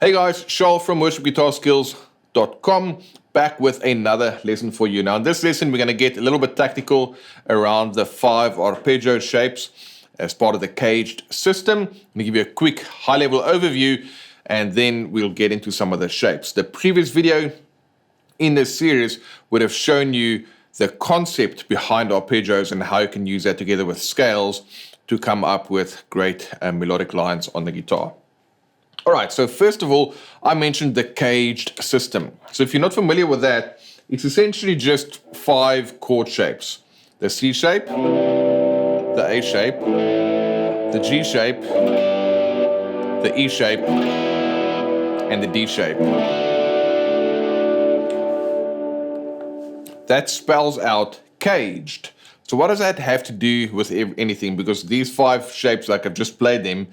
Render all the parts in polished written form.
Hey guys, Charles from worshipguitarskills.com back with another lesson for you. Now in this lesson we're going to get a little bit tactical around the 5 arpeggio shapes as part of the caged system. I'm going to give you a quick high-level overview and then we'll get into some of the shapes. The previous video in this series would have shown you the concept behind arpeggios and how you can use that together with scales to come up with great melodic lines on the guitar. All right, so first of all, I mentioned the caged system. So if you're not familiar with that, it's essentially just 5 chord shapes. The C shape, the A shape, the G shape, the E shape, and the D shape. That spells out caged. So what does that have to do with anything? Because these 5 shapes, like I've just played them,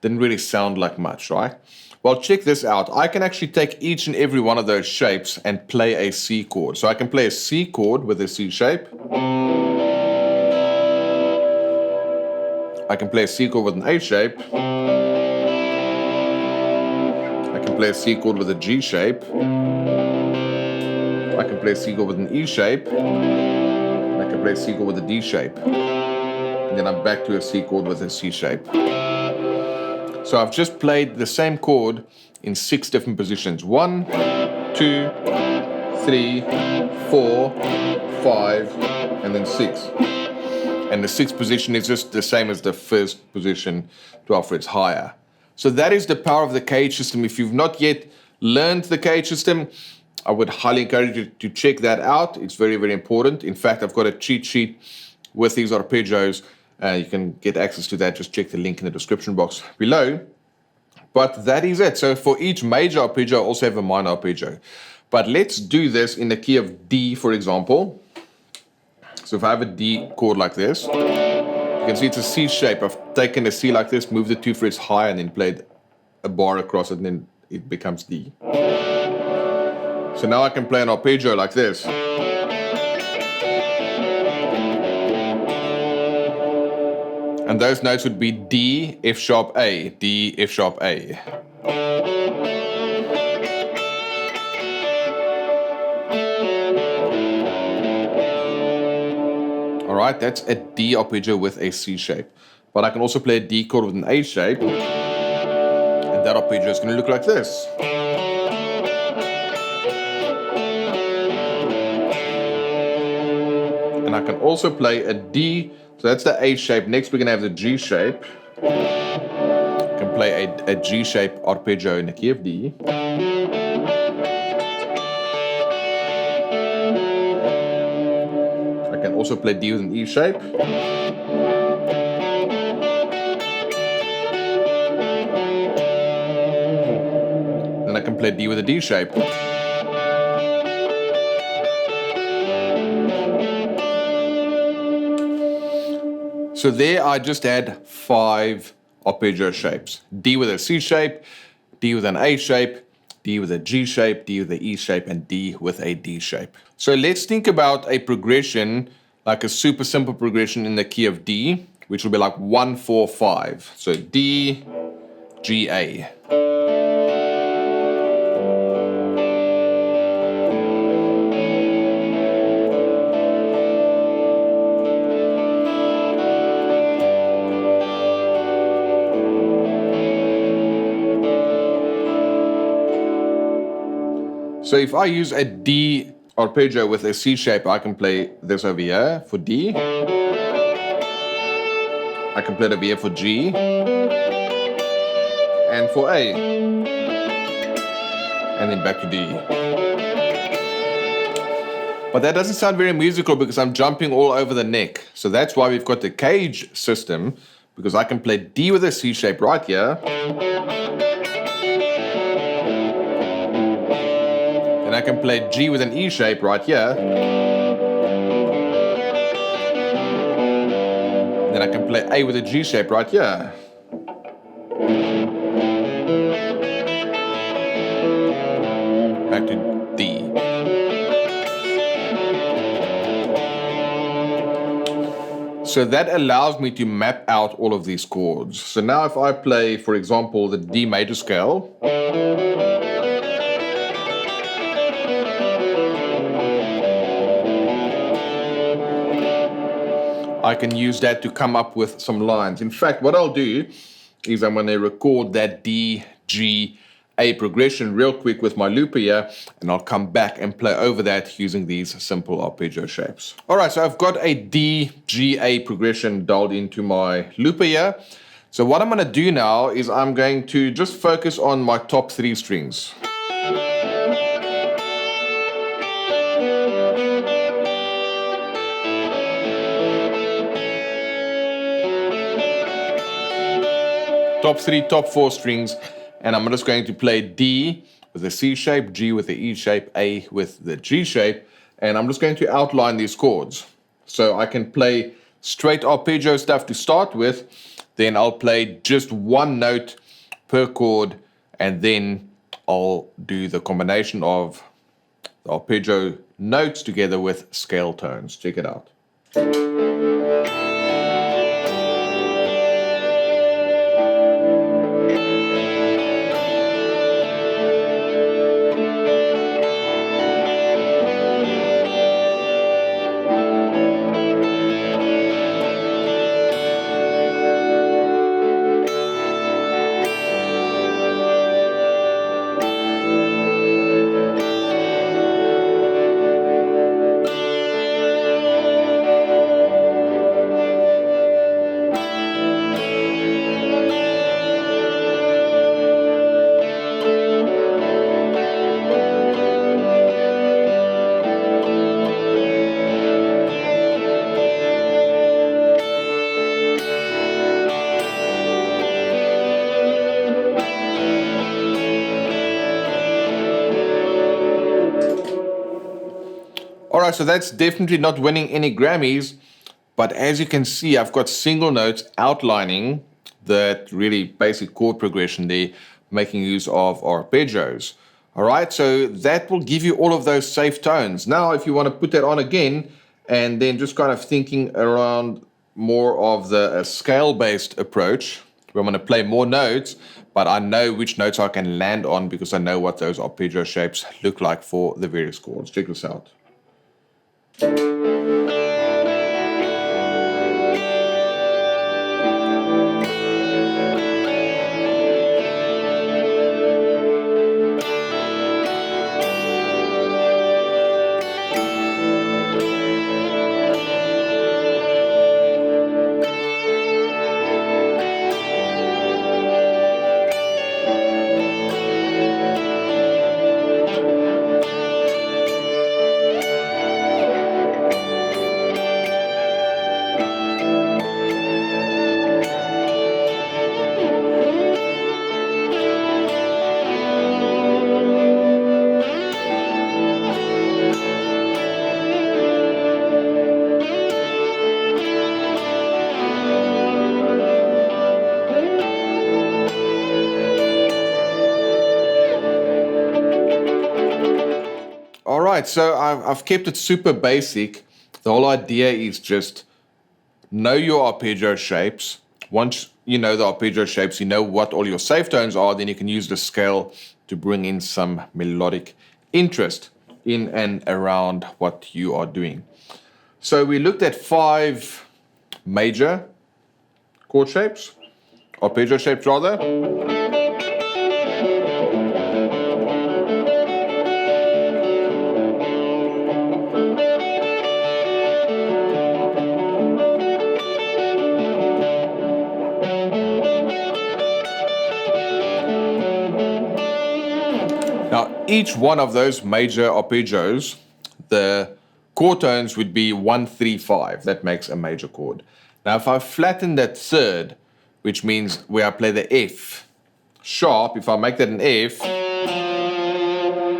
didn't really sound like much, right? Well, check this out. I can actually take each and every one of those shapes and play a C chord. So I can play a C chord with a C shape. I can play a C chord with an A shape. I can play a C chord with a G shape. I can play a C chord with an E shape. I can play a C chord with a D shape. And then I'm back to a C chord with a C shape. So I've just played the same chord in 6 different positions. 1, 2, 3, 4, 5, and then 6. And the 6th position is just the same as the 1st position, 12 frets higher. So that is the power of the cage system. If you've not yet learned the cage system, I would highly encourage you to check that out. It's very, very important. In fact, I've got a cheat sheet with these arpeggios. You can get access to that. Just check the link in the description box below. But that is it. So for each major arpeggio, I also have a minor arpeggio. But let's do this in the key of D, for example. So if I have a D chord like this, you can see it's a C shape. I've taken a C like this, moved the 2 frets higher, and then played a bar across it, and then it becomes D. So now I can play an arpeggio like this. And those notes would be D, F sharp, A, D, F sharp, A. All right, that's a D arpeggio with a C shape. But I can also play a D chord with an A shape. And that arpeggio is going to look like this. And I can also play a D. So that's the A shape. Next we're going to have the G shape. I can play a G shape arpeggio in the key of D. I can also play D with an E shape. Then I can play D with a D shape. So there I just had 5 arpeggio shapes. D with a C shape, D with an A shape, D with a G shape, D with a E shape, and D with a D shape. So let's think about a progression, like a super simple progression in the key of D, which will be like 1, 4, 5. So D, G, A. So if I use a D arpeggio with a C shape, I can play this over here for D. I can play it over here for G. And for A. And then back to D. But that doesn't sound very musical because I'm jumping all over the neck. So that's why we've got the cage system, because I can play D with a C shape right here. And I can play G with an E shape right here. Then I can play A with a G shape right here. Back to D. So that allows me to map out all of these chords. So now if I play, for example, the D major scale, I can use that to come up with some lines. In fact, what I'll do is I'm going to record that D, G, A progression real quick with my looper here, and I'll come back and play over that using these simple arpeggio shapes. All right, so I've got a D, G, A progression dialed into my looper here. So what I'm going to do now is I'm going to just focus on my top 3 strings. Top 3, top 4 strings, and I'm just going to play D with the C shape, G with the E shape, A with the G shape, and I'm just going to outline these chords. So I can play straight arpeggio stuff to start with, then I'll play just one note per chord, and then I'll do the combination of the arpeggio notes together with scale tones. Check it out. Alright, so that's definitely not winning any Grammys, but as you can see, I've got single notes outlining that really basic chord progression there, making use of arpeggios. Alright, so that will give you all of those safe tones. Now, if you want to put that on again, and then just kind of thinking around more of the scale-based approach, where I'm going to play more notes, but I know which notes I can land on because I know what those arpeggio shapes look like for the various chords. Check this out. Alright, so I've kept it super basic. The whole idea is just know your arpeggio shapes. Once you know the arpeggio shapes, you know what all your safe tones are, then you can use the scale to bring in some melodic interest in and around what you are doing. So we looked at 5 major chord shapes, arpeggio shapes rather. Now, each one of those major arpeggios, the chord tones would be 1, 3, 5. That makes a major chord. Now, if I flatten that third, which means where I play the F sharp, if I make that an F,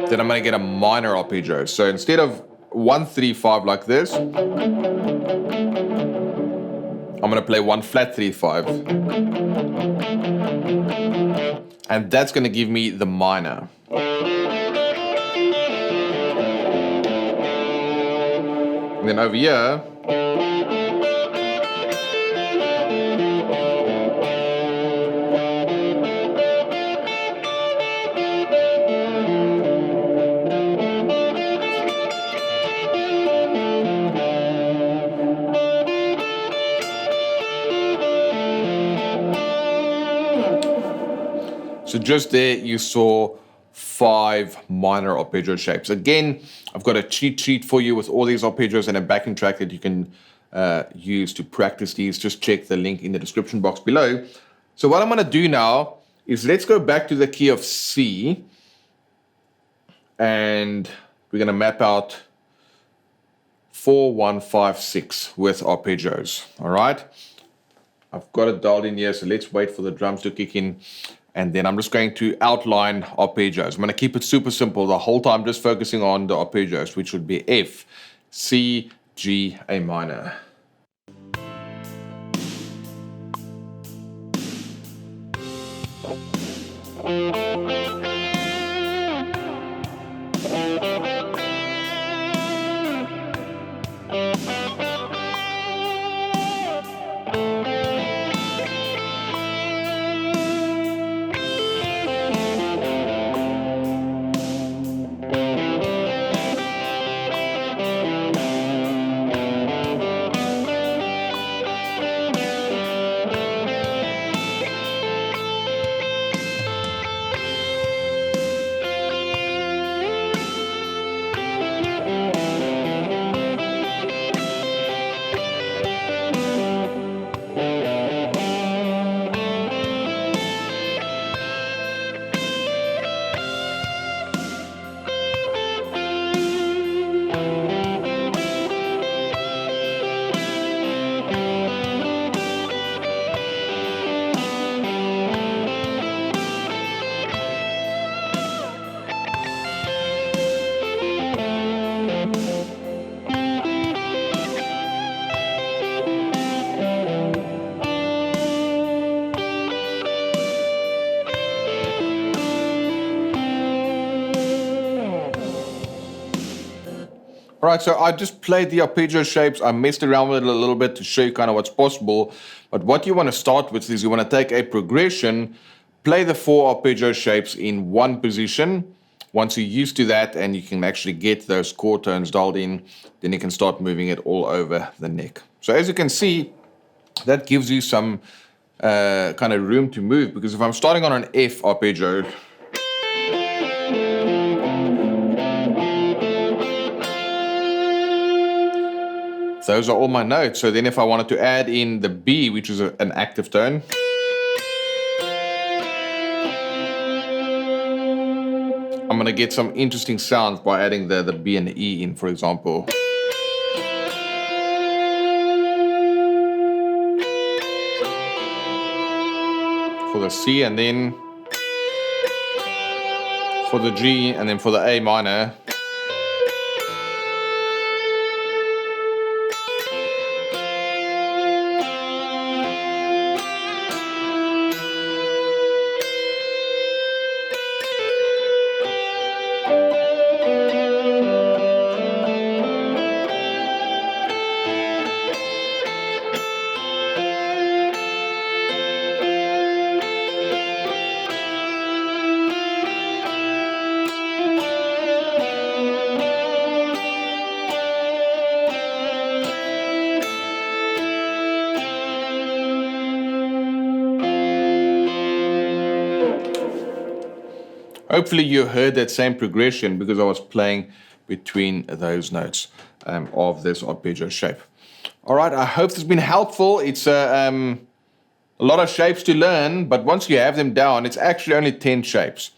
then I'm going to get a minor arpeggio. So instead of 1, 3, 5 like this, I'm going to play 1 flat 3, 5. And that's going to give me the minor. And then over here, So just there you saw 5 minor arpeggio shapes. Again, I've got a cheat sheet for you with all these arpeggios and a backing track that you can use to practice these. Just check the link in the description box below. So what I'm going to do now is let's go back to the key of C, and we're going to map out 4, 1, 5, 6 with arpeggios. All right. I've got it dialed in here, so let's wait for the drums to kick in. And then I'm just going to outline arpeggios. I'm going to keep it super simple the whole time, just focusing on the arpeggios, which would be F, C, G, A minor. All right, so I just played the arpeggio shapes. I messed around with it a little bit to show you kind of what's possible. But what you want to start with is you want to take a progression, play the 4 arpeggio shapes in one position. Once you're used to that and you can actually get those chord tones dialed in, then you can start moving it all over the neck. So as you can see, that gives you some kind of room to move, because if I'm starting on an F arpeggio, those are all my notes. So then if I wanted to add in the B, which is an active tone, I'm going to get some interesting sounds by adding the B and the E in, for example. For the C, and then for the G, and then for the A minor. Hopefully you heard that same progression, because I was playing between those notes of this arpeggio shape. All right, I hope this has been helpful. It's a lot of shapes to learn, but once you have them down, it's actually only 10 shapes.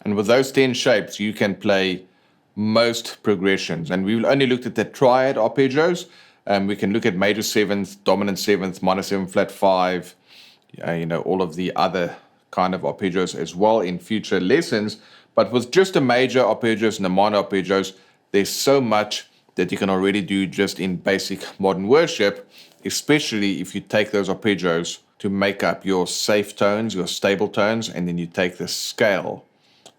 And with those 10 shapes, you can play most progressions. And we've only looked at the triad arpeggios. We can look at major 7th, dominant 7th, minor 7 flat 5, all of the other kind of arpeggios as well in future lessons. But with just the major arpeggios and the minor arpeggios, there's so much that you can already do just in basic modern worship, especially if you take those arpeggios to make up your safe tones, your stable tones, and then you take the scale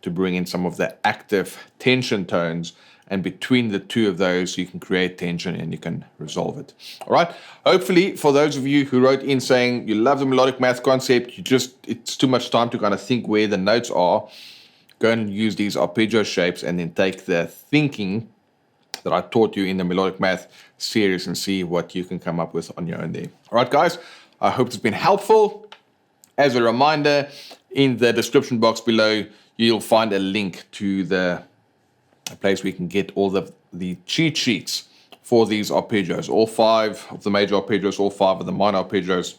to bring in some of the active tension tones, and between the two of those you can create tension and you can resolve it. All right, hopefully for those of you who wrote in saying you love the melodic math concept, it's too much time to kind of think where the notes are, go and use these arpeggio shapes and then take the thinking that I taught you in the melodic math series and see what you can come up with on your own there. All right guys, I hope it's been helpful. As a reminder, in the description box below, you'll find a link to a place where you can get all the cheat sheets for these arpeggios, all 5 of the major arpeggios, all 5 of the minor arpeggios,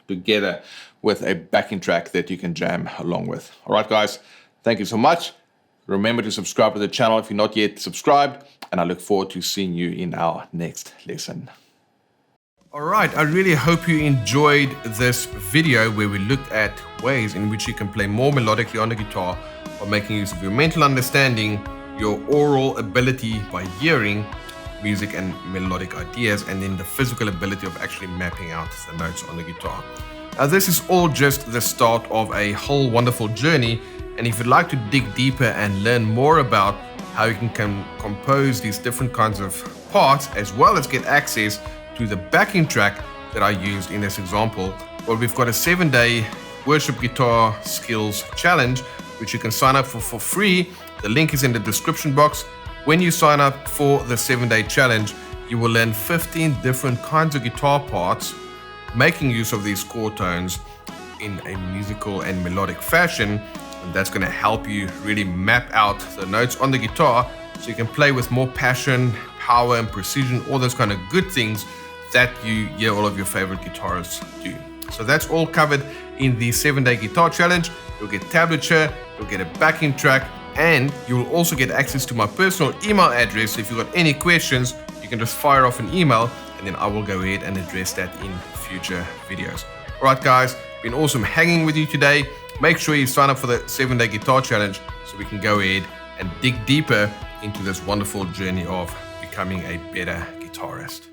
together with a backing track that you can jam along with. All right, guys, thank you so much. Remember to subscribe to the channel if you're not yet subscribed, and I look forward to seeing you in our next lesson. All right, I really hope you enjoyed this video where we looked at ways in which you can play more melodically on the guitar by making use of your mental understanding, your oral ability by hearing music and melodic ideas, and then the physical ability of actually mapping out the notes on the guitar. Now, this is all just the start of a whole wonderful journey, and if you'd like to dig deeper and learn more about how you can compose these different kinds of parts, as well as get access to the backing track that I used in this example, well, we've got a 7-day worship guitar skills challenge, which you can sign up for free. The link is in the description box. When you sign up for the 7-day challenge, you will learn 15 different kinds of guitar parts, making use of these chord tones in a musical and melodic fashion. And that's going to help you really map out the notes on the guitar so you can play with more passion, power, and precision, all those kind of good things that you hear all of your favorite guitarists do. So that's all covered in the 7-day guitar challenge. You'll get tablature, you'll get a backing track, and you will also get access to my personal email address. So if you've got any questions, you can just fire off an email, and then I will go ahead and address that in future videos. All right, guys, been awesome hanging with you today. Make sure you sign up for the 7-day guitar challenge so we can go ahead and dig deeper into this wonderful journey of becoming a better guitarist.